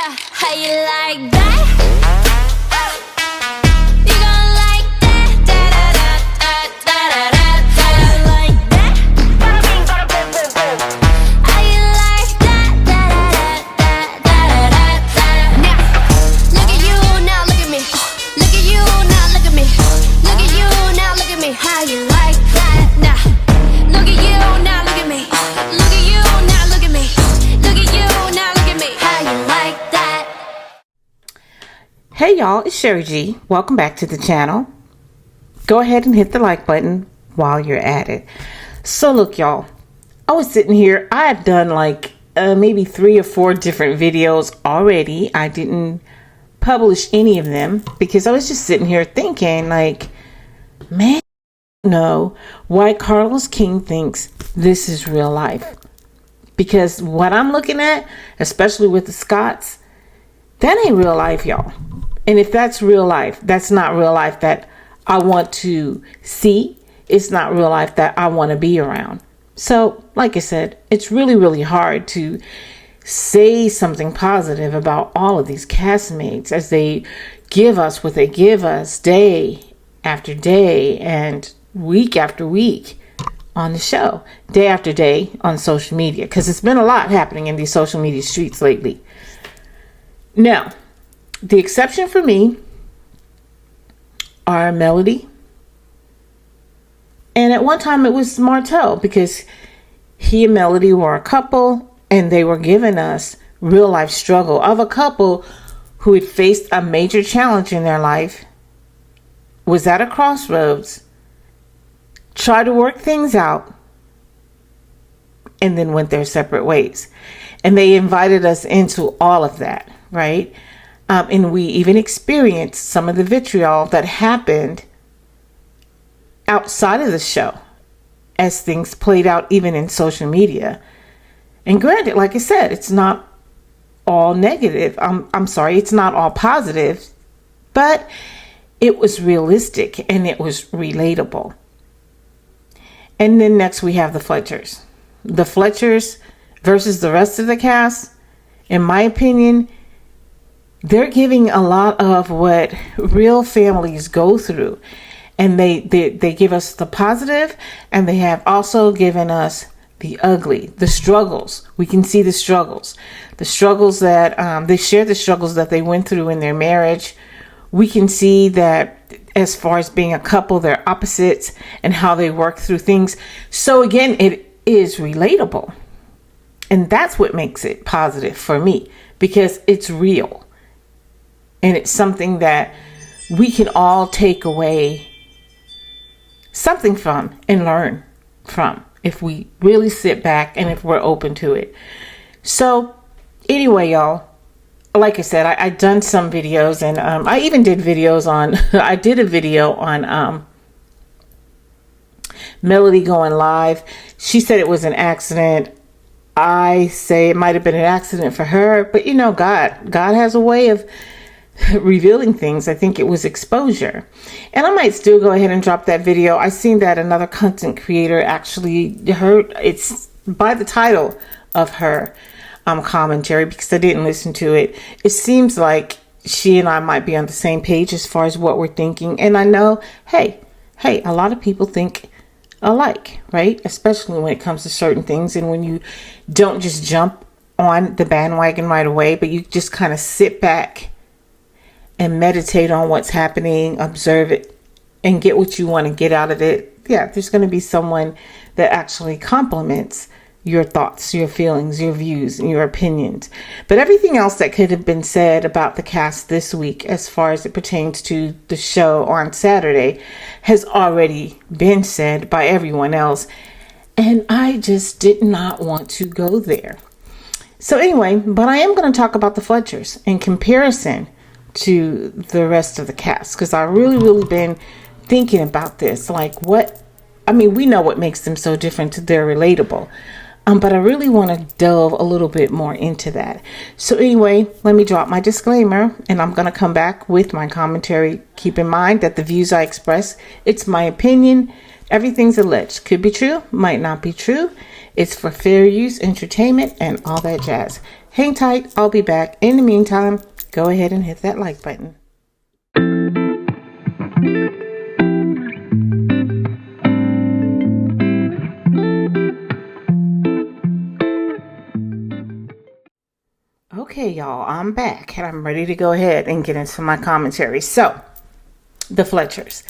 How you like that? You gonna like that? Da da da da da da da. You like that? Bada bing, bada boom, boom, boom. How you like that? Da da da da da da da. Now, look at you, now look at me. Look at you, now look at me. Look at you, now look at me. How you like that? Now, look at you, now look at me. Look at you, now look at me. Look at you, now look at me. How you like that? Hey y'all, it's Sherry G. Welcome back to the channel. Go ahead and hit the like button while you're at it. So look y'all, I was sitting here, I have done like maybe 3 or 4 different videos already. I didn't publish any of them because I was just sitting here thinking like, man, I don't know why Carlos King thinks this is real life. Because what I'm looking at, especially with the Scott's, that ain't real life, y'all. And if that's real life, that's not real life that I want to see. It's not real life that I want to be around. So, like I said, it's really, really hard to say something positive about all of these castmates as they give us what they give us day after day and week after week on the show, day after day on social media, because it's been a lot happening in these social media streets lately. Now, the exception for me are Melody. And at one time it was Martell, because he and Melody were a couple and they were giving us real life struggle of a couple who had faced a major challenge in their life, was at a crossroads, tried to work things out, and then went their separate ways. And they invited us into all of that, right? And we even experienced some of the vitriol that happened outside of the show as things played out even in social media. And granted, like I said, it's not all negative. I'm sorry, it's not all positive, but it was realistic and it was relatable. And then next we have the Fletcher's. The Fletcher's versus the rest of the cast, in my opinion, they're giving a lot of what real families go through. And they give us the positive, and they have also given us the ugly, the struggles. We can see the struggles that they share, the struggles that they went through in their marriage. We can see that as far as being a couple, they're opposites and how they work through things. So again, it is relatable. And that's what makes it positive for me, because it's real. And it's something that we can all take away something from and learn from if we really sit back and if we're open to it. So anyway, y'all, like I said, I done some videos, and I even did videos on, I did a video on Melody going live. She said it was an accident. I say it might have been an accident for her, but you know, God has a way of revealing things. I think it was exposure, and I might still go ahead and drop that video. I seen that another content creator actually heard, it's by the title of her commentary, because I didn't listen to it. It seems like she and I might be on the same page as far as what we're thinking. And I know, hey, a lot of people think alike, right? Especially when it comes to certain things, and when you don't just jump on the bandwagon right away, but you just kind of sit back and meditate on what's happening, observe it, and get what you want to get out of it. Yeah, there's going to be someone that actually compliments your thoughts, your feelings, your views, and your opinions. But everything else that could have been said about the cast this week, as far as it pertains to the show on Saturday, has already been said by everyone else. And I just did not want to go there. So anyway, but I am going to talk about the Fletcher's in comparison to the rest of the cast, because I really been thinking about this. Like, what, I mean, we know what makes them so different. They're relatable. But I really want to delve a little bit more into that. So anyway, let me drop my disclaimer, and I'm going to come back with my commentary. Keep in mind that the views I express, it's my opinion. Everything's alleged. Could be true, might not be true. It's for fair use, entertainment, and all that jazz. hang tight. I'll be back. In the meantime, go ahead and hit that like button. Okay, y'all, I'm back and I'm ready to go ahead and get into my commentary. So, the Fletchers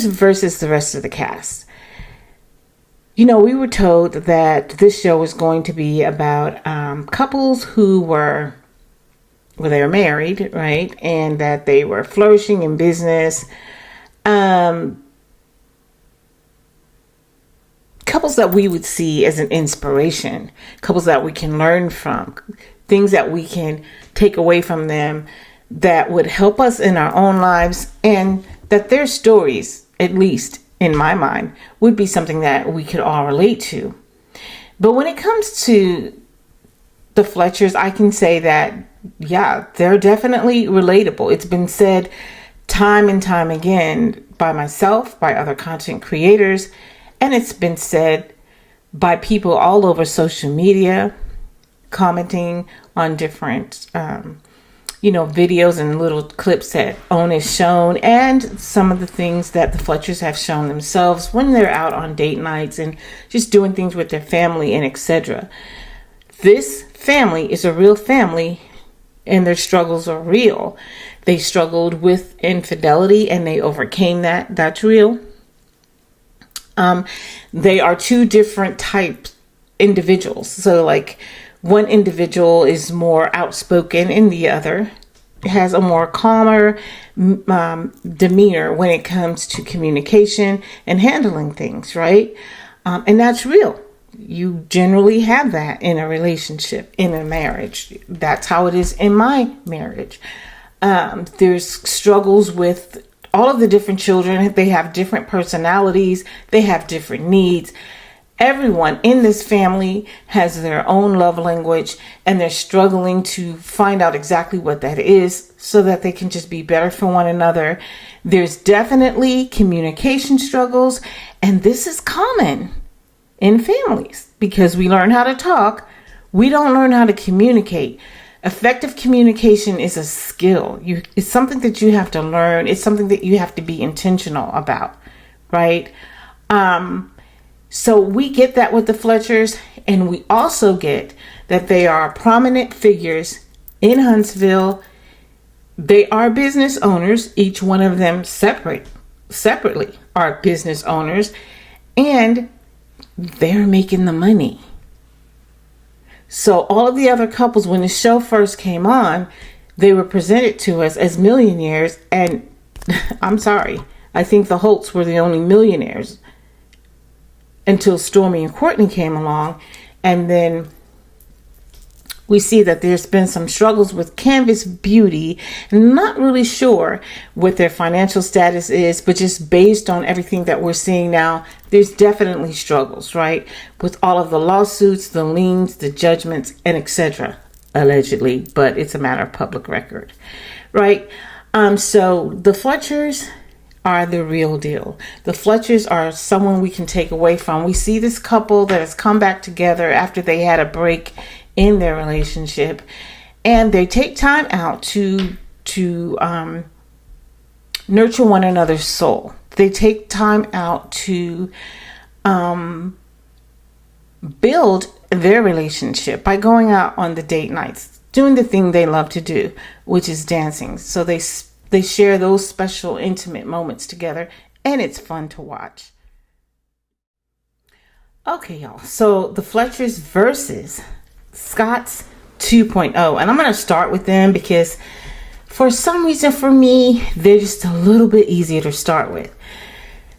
versus the rest of the cast. You know, we were told that this show was going to be about couples who were they were married, right? And that they were flourishing in business. Couples that we would see as an inspiration, couples that we can learn from, things that we can take away from them that would help us in our own lives, and that their stories, at least in my mind, would be something that we could all relate to. But when it comes to the Fletchers, I can say that, yeah, they're definitely relatable. It's been said time and time again by myself, by other content creators, and it's been said by people all over social media, commenting on different, videos and little clips that OWN has shown, and some of the things that the Fletchers have shown themselves when they're out on date nights and just doing things with their family and etc. This family is a real family, and their struggles are real. They struggled with infidelity and they overcame that. That's real. They are two different types individuals. So like one individual is more outspoken and the other has a more calmer demeanor when it comes to communication and handling things, right? And that's real. You generally have that in a relationship, in a marriage. That's how it is in my marriage. There's struggles with all of the different children. They have different personalities. They have different needs. Everyone in this family has their own love language, and they're struggling to find out exactly what that is so that they can just be better for one another. There's definitely communication struggles, and this is common in families because we learn how to talk. We don't learn how to communicate. Effective communication is a skill. It's something that you have to learn. It's something that you have to be intentional about, right? So we get that with the Fletchers, and we also get that they are prominent figures in Huntsville. They are business owners. Each one of them separately are business owners, and they're making the money. So all of the other couples, when the show first came on, they were presented to us as millionaires, and I'm sorry, I think the Holts were the only millionaires until Stormy and Courtney came along. And then we see that there's been some struggles with Canvas Beauty. I'm not really sure what their financial status is, but just based on everything that we're seeing now, there's definitely struggles, right? With all of the lawsuits, the liens, the judgments, and etc. Allegedly, but it's a matter of public record, right? So the Fletchers are the real deal. The Fletchers are someone we can take away from. We see this couple that has come back together after they had a break in their relationship, and they take time out to nurture one another's soul. They take time out to build their relationship by going out on the date nights, doing the thing they love to do, which is dancing. So they share those special intimate moments together, and it's fun to watch. Okay, y'all. So the Fletchers versus Scott's 2.0. And I'm going to start with them because for some reason for me, they're just a little bit easier to start with.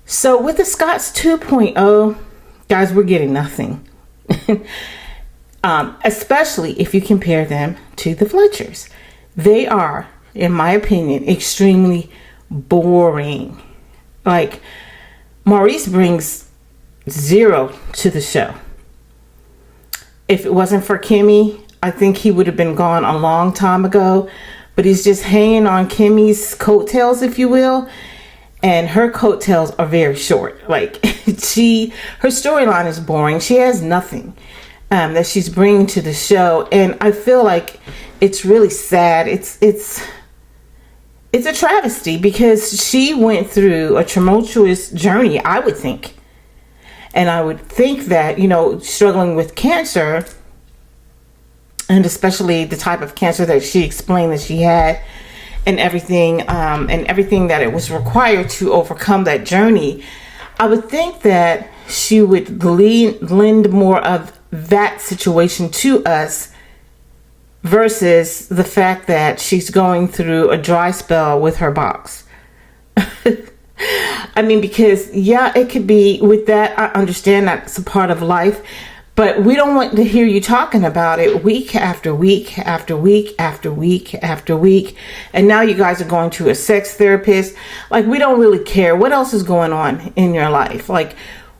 So with the Scott's 2.0, guys, we're getting nothing. Especially if you compare them to the Fletchers. They are, in my opinion, extremely boring. Like, Maurice brings zero to the show. If it wasn't for Kimmy, I think he would have been gone a long time ago. But he's just hanging on Kimmy's coattails, if you will. And her coattails are very short. Like, her storyline is boring. She has nothing. that she's bringing to the show. And I feel like it's really sad. It's a travesty, because she went through a tumultuous journey, I would think. And I would think that, struggling with cancer, and especially the type of cancer that she explained that she had, and everything that it was required to overcome that journey, I would think that she would lend more of that situation to us, versus the fact that she's going through a dry spell with her box. I mean, because it could be with that. I understand that's a part of life, but we don't want to hear you talking about it week after week after week after week after week. And now you guys are going to a sex therapist. Like, we don't really care what else is going on in your life. Like,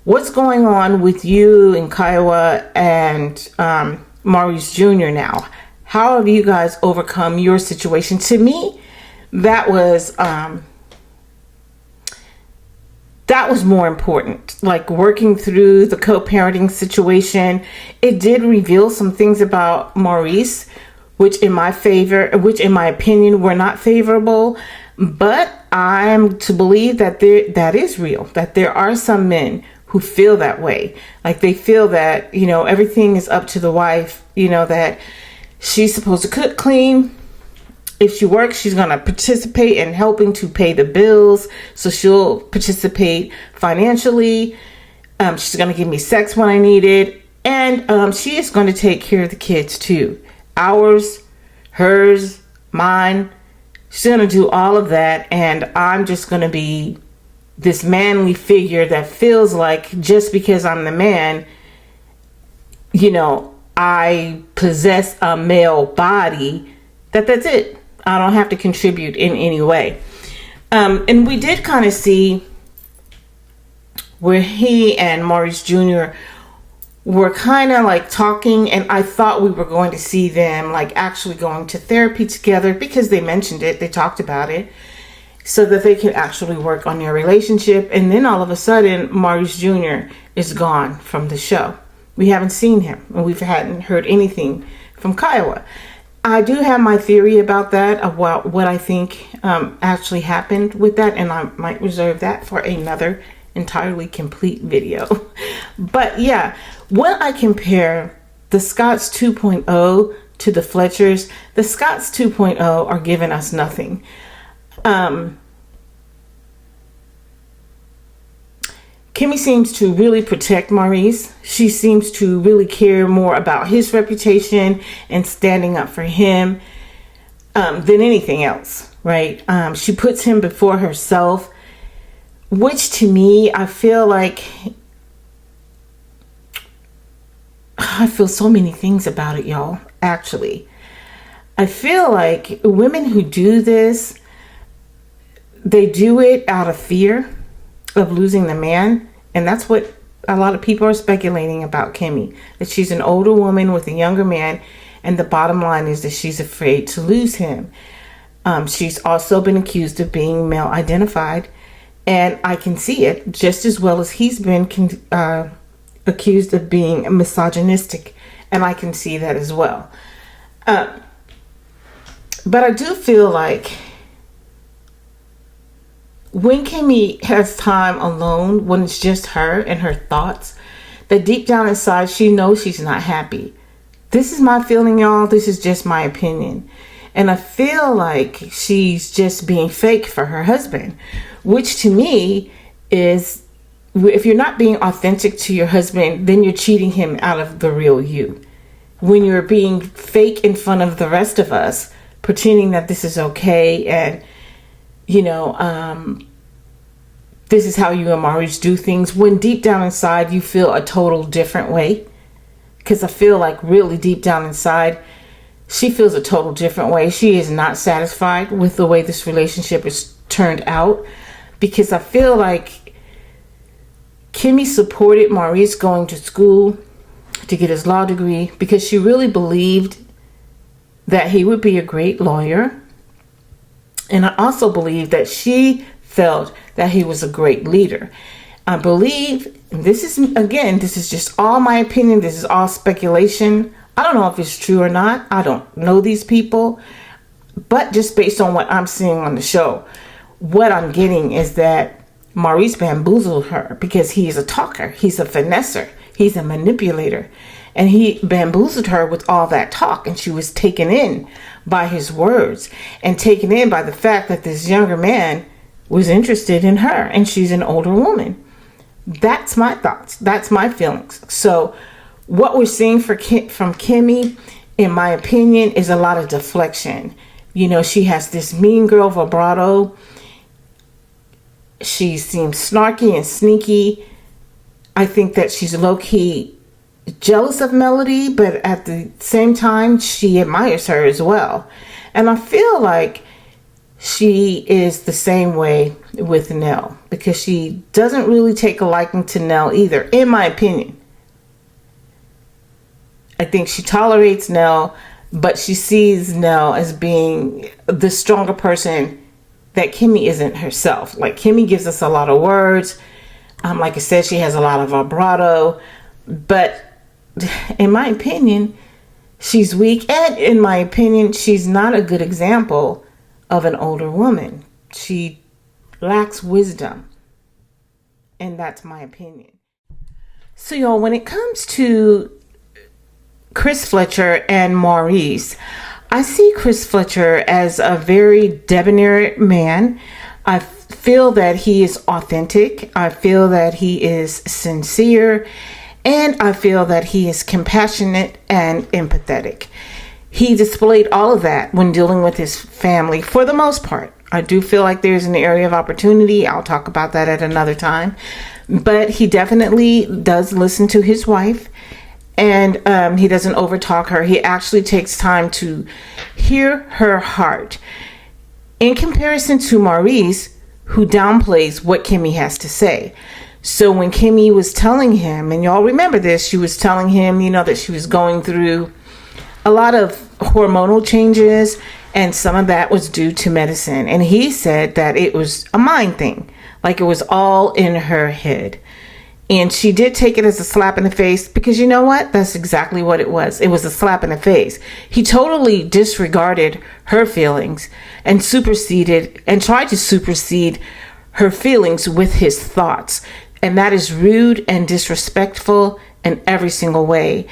what's going on with you and Kiowa and Maurice Jr. now? How have you guys overcome your situation? To me, that was more important. Like, working through the co-parenting situation, it did reveal some things about Maurice, which in my opinion were not favorable. But I'm to believe that that is real. That there are some men who feel that way. Like, they feel that everything is up to the wife. That she's supposed to cook, clean. If she works, she's going to participate in helping to pay the bills. So she'll participate financially. She's going to give me sex when I need it. And she is going to take care of the kids too. Ours, hers, mine. She's going to do all of that. And I'm just going to be this manly figure that feels like, just because I'm the man, I possess a male body, that's it. I don't have to contribute in any way. And we did kind of see where he and Maurice Jr. were kind of like talking, and I thought we were going to see them like actually going to therapy together, because they mentioned it, they talked about it, so that they could actually work on their relationship. And then all of a sudden, Maurice Jr. is gone from the show. We haven't seen him, and we hadn't heard anything from Kiowa. I do have my theory about that, about what I think actually happened with that, and I might reserve that for another entirely complete video. But yeah, when I compare the Scott's 2.0 to the Fletcher's, the Scott's 2.0 are giving us nothing. Kimmy seems to really protect Maurice. She seems to really care more about his reputation and standing up for him than anything else, right? She puts him before herself, which to me, I feel like, I feel so many things about it, y'all, actually. I feel like women who do this, they do it out of fear of losing the man. And that's what a lot of people are speculating about Kimmy, that she's an older woman with a younger man, and the bottom line is that she's afraid to lose him. She's also been accused of being male identified, and I can see it just as well as he's been accused of being misogynistic, and I can see that as well. But I do feel like when Kimmy has time alone, when it's just her and her thoughts, that deep down inside, she knows she's not happy. This is my feeling, y'all. This is just my opinion. And I feel like she's just being fake for her husband, which to me is, if you're not being authentic to your husband, then you're cheating him out of the real you. When you're being fake in front of the rest of us, pretending that this is okay, and this is how you and Maurice do things, when deep down inside you feel a total different way. Because I feel like really deep down inside, she feels a total different way. She is not satisfied with the way this relationship is turned out, because I feel like Kimmy supported Maurice going to school to get his law degree because she really believed that he would be a great lawyer. And I also believe that she felt that he was a great leader. I believe, this is just all my opinion. This is all speculation. I don't know if it's true or not. I don't know these people. But just based on what I'm seeing on the show, what I'm getting is that Maurice bamboozled her because he is a talker. He's a finesser. He's a manipulator. And he bamboozled her with all that talk. And she was taken in by his words and taken in by the fact that this younger man was interested in her. And she's an older woman. That's my thoughts. That's my feelings. So what we're seeing from Kimmy, in my opinion, is a lot of deflection. You know, she has this mean girl vibrato. She seems snarky and sneaky. I think that she's low-key jealous of Melody, but at the same time, she admires her as well. And I feel like she is the same way with Nell, because she doesn't really take a liking to Nell either, in my opinion. I think she tolerates Nell, but she sees Nell as being the stronger person that Kimmy isn't herself. Like, Kimmy gives us a lot of words. Like I said, she has a lot of vibrato. But in my opinion, she's weak. And in my opinion, she's not a good example of an older woman. She lacks wisdom. And that's my opinion. So, y'all, when it comes to Chris Fletcher and Maurice, I see Chris Fletcher as a very debonair man. I feel that he is authentic. I feel that he is sincere. And I feel that he is compassionate and empathetic. He displayed all of that when dealing with his family for the most part. I do feel like there's an area of opportunity. I'll talk about that at another time. But he definitely does listen to his wife. And he doesn't overtalk her. He actually takes time to hear her heart. In comparison to Maurice, who downplays what Kimmy has to say. So when Kimmy was telling him, and y'all remember this, she was telling him, you know, that she was going through a lot of hormonal changes, and some of that was due to medicine. And he said that it was a mind thing, like it was all in her head. And she did take it as a slap in the face, because you know what? That's exactly what it was. It was a slap in the face. He totally disregarded her feelings and tried to supersede her feelings with his thoughts. And that is rude and disrespectful in every single way.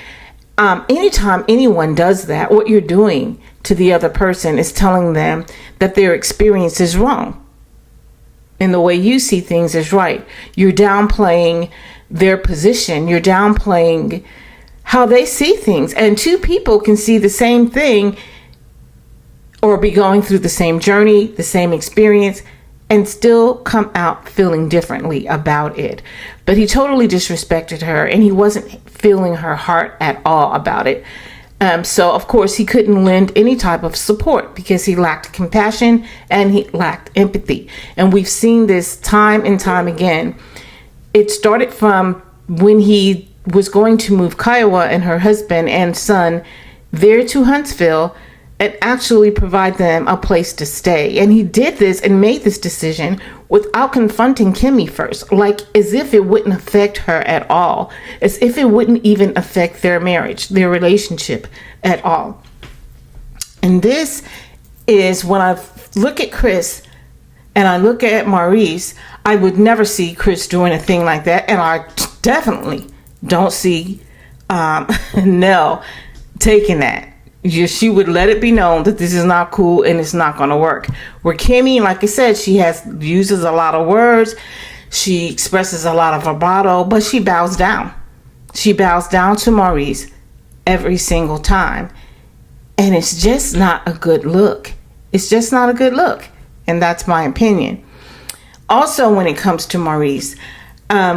Anytime anyone does that, what you're doing to the other person is telling them that their experience is wrong. And the way you see things is right. You're downplaying their position. You're downplaying how they see things. And two people can see the same thing or be going through the same journey, the same experience, and still come out feeling differently about it. But he totally disrespected her, and he wasn't feeling her heart at all about it. So, of course, he couldn't lend any type of support because he lacked compassion and he lacked empathy. And we've seen this time and time again. It started from when he was going to move Kiowa and her husband and son there to Huntsville and actually provide them a place to stay. And he did this and made this decision without confronting Kimmy first, like as if it wouldn't affect her at all, as if it wouldn't even affect their marriage, their relationship at all. And this is when I look at Chris and I look at Maurice, I would never see Chris doing a thing like that. And I definitely don't see Nell taking that. She would let it be known that this is not cool and it's not going to work. Where Kimmy, like I said, she uses a lot of words. She expresses a lot of vibrato, but she bows down. She bows down to Maurice every single time. And it's just not a good look. It's just not a good look. And that's my opinion. Also, when it comes to Maurice,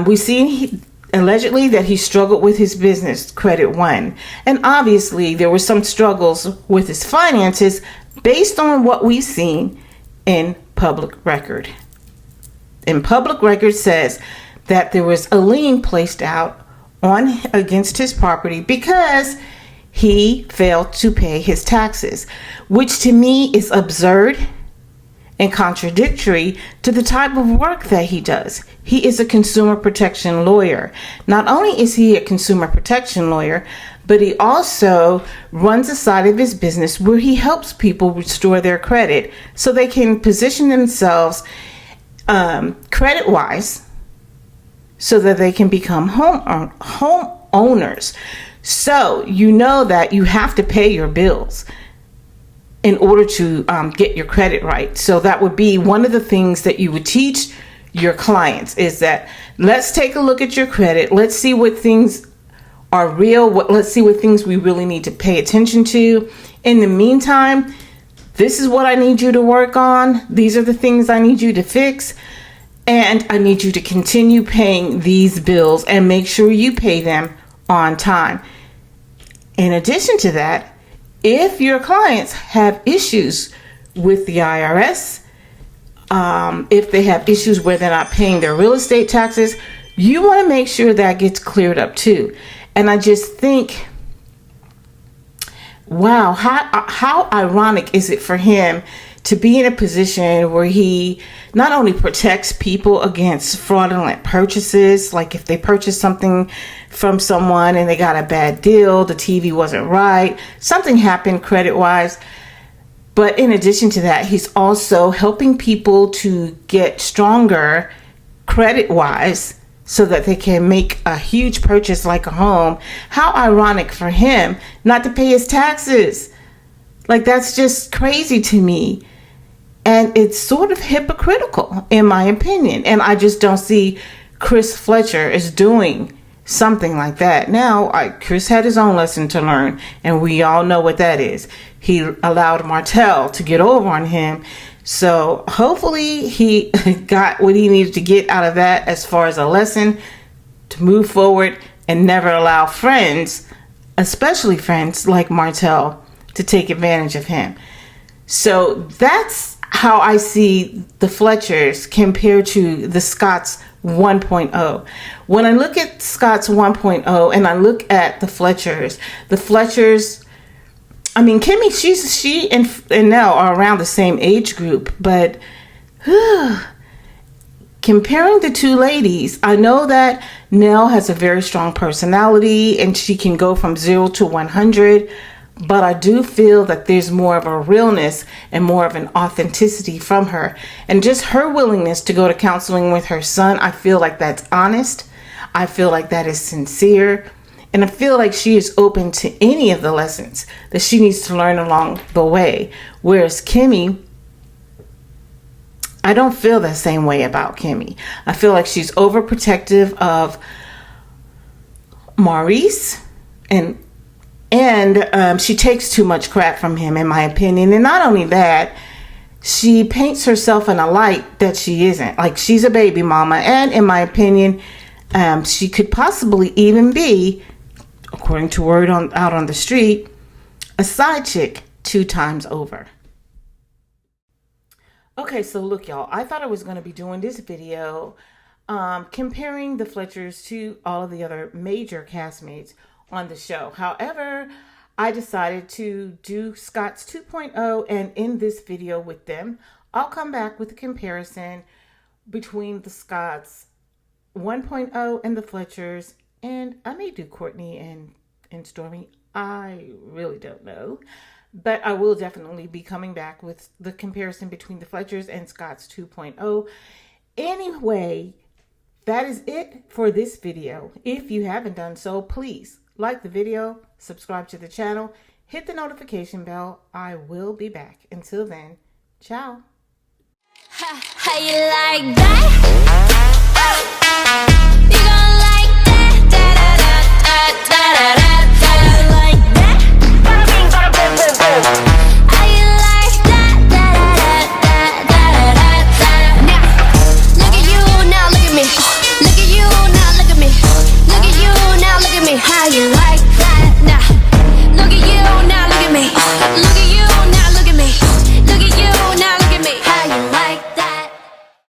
we see allegedly that he struggled with his business, Credit One. And obviously there were some struggles with his finances based on what we've seen in public record. And public record says that there was a lien placed out against his property because he failed to pay his taxes, which to me is absurd and contradictory to the type of work that he does. He is a consumer protection lawyer. Not only is he a consumer protection lawyer, but he also runs a side of his business where he helps people restore their credit so they can position themselves credit-wise so that they can become homeowners. So you know that you have to pay your bills in order to get your credit right. So that would be one of the things that you would teach your clients, is that let's take a look at your credit. Let's see what things are real. Let's see what things we really need to pay attention to. In the meantime, this is what I need you to work on. These are the things I need you to fix. And I need you to continue paying these bills and make sure you pay them on time. In addition to that, if your clients have issues with the IRS, if they have issues where they're not paying their real estate taxes, you want to make sure that gets cleared up too. And I just think, wow, how ironic is it for him to be in a position where he not only protects people against fraudulent purchases, like if they purchase something from someone and they got a bad deal, the TV wasn't right, something happened credit-wise. But in addition to that, he's also helping people to get stronger credit-wise so that they can make a huge purchase like a home. How ironic for him not to pay his taxes. Like, that's just crazy to me. And it's sort of hypocritical, in my opinion. And I just don't see Chris Fletcher as doing something like that. Now, Chris had his own lesson to learn, and we all know what that is. He allowed Martell to get over on him. So hopefully he got what he needed to get out of that as far as a lesson to move forward and never allow friends, especially friends like Martell, to take advantage of him. So that's how I see the Fletchers compared to the Scott's 1.0. When I look at Scott's 1.0 and I look at the Fletchers, I mean, Kimmy, she and Nell are around the same age group, but comparing the two ladies, I know that Nell has a very strong personality and she can go from 0 to 100. But I do feel that there's more of a realness and more of an authenticity from her. And just her willingness to go to counseling with her son, I feel like that's honest. I feel like that is sincere. And I feel like she is open to any of the lessons that she needs to learn along the way. Whereas Kimmy, I don't feel the same way about Kimmy. I feel like she's overprotective of Maurice and she takes too much crap from him, in my opinion. And not only that, she paints herself in a light that she isn't. Like, she's a baby mama. And in my opinion, she could possibly even be, according to word out on the street, a side chick 2 times over. Okay, so look, y'all. I thought I was going to be doing this video comparing the Fletchers to all of the other major castmates on the show. However, I decided to do Scott's 2.0, and in this video with them, I'll come back with a comparison between the Scott's 1.0 and the Fletchers, and I may do Courtney and Stormy. I really don't know, but I will definitely be coming back with the comparison between the Fletchers and Scott's 2.0. Anyway, that is it for this video. If you haven't done so, please like the video, subscribe to the channel, hit the notification bell. I will be back. Until then, ciao. How you like that?